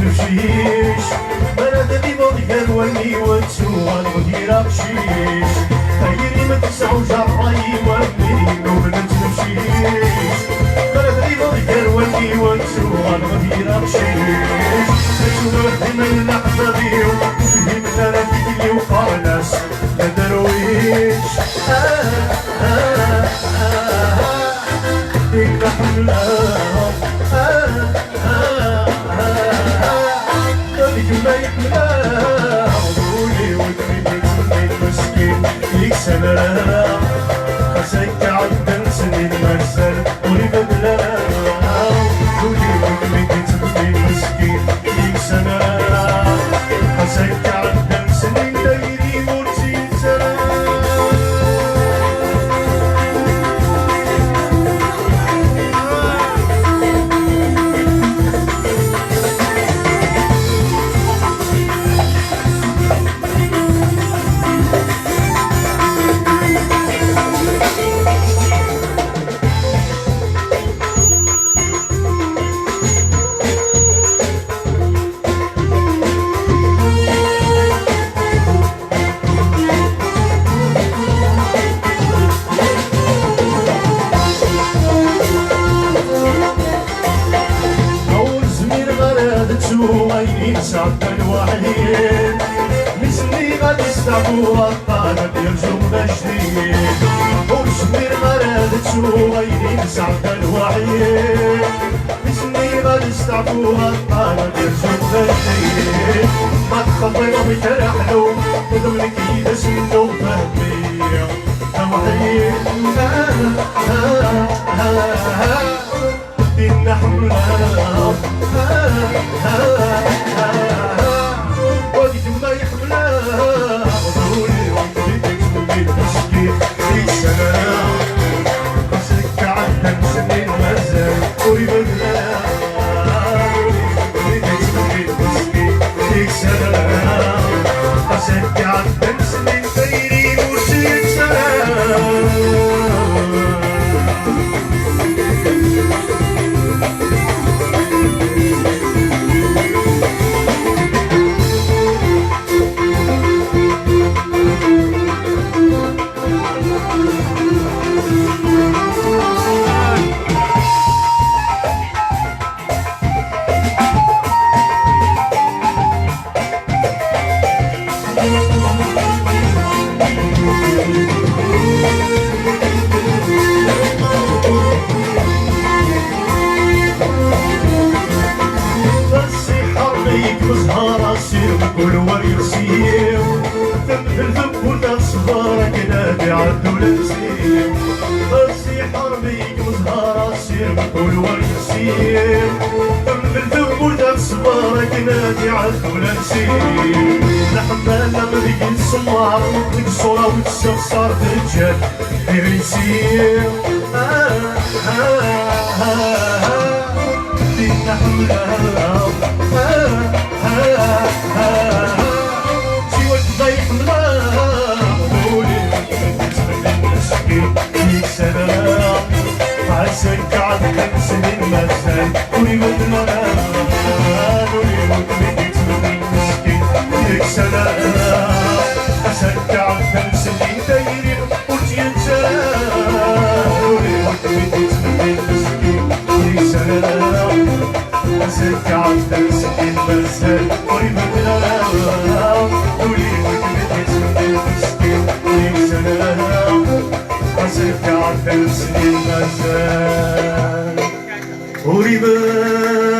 تمشيش انا دابي مضيان وني وتسوغ غدير بشيش خيري ما تسعو جراي وني وما تمشيش انا دابي مضيان وني وتسوغ غدير بشيش تسوغ من الاحبابي وفهمنا انا فيك اللي وقع ناس ما دارويش إن حملها ما يحملها عضولي ودمي مسكين ليك سنة خسيك عدن سنين مرسل ولي بدلا عضولي ودمي مسكين ليك سنة خسيك عدن سنين دايري مرسين سنة وغيري سعد الوحيد مسني غادي يستعبوا الطالب يرجو مجديد وشمير مرادت وغيري سعد الوحيد مسني غادي يستعبوا الطالب يرجو مجديد ما تخطي بك رحلو تضمنك إذا سنو فهمي توحيد إن حملها ودي ما يحملها عضولي وانتي تكتبي تشكي في سنة قصدك عدن سنين مازال وري بدلا ودي تكتبي تشكي في سنة قصدك عدن سنين غيري مرسل سنة مزهرة سير كل وريسير ثم في الذب ولا صغارك نادي عالدولة نسير غسي حربيك مزهرة سير كل وريسير ثم في الذب ولا صغارك نادي عالدولة نسير الحمالة مريق السمار نقصورة وتستخسر تجال غير يسير دينا حملها سوى الضيح ملا قولي فيك سنة عساك عدك سنين مازال قولي بدنا قولي مدمنك مسكين فيك سنة عساك عدك سنين دايرين قلت ينسى قولي مدمنك مسكين فيك سنة عساك عدك سنين مازال قولي بدنا قولي مدمنك مسكين فيك سنة عساك عدك سنين مازال قولي بدنا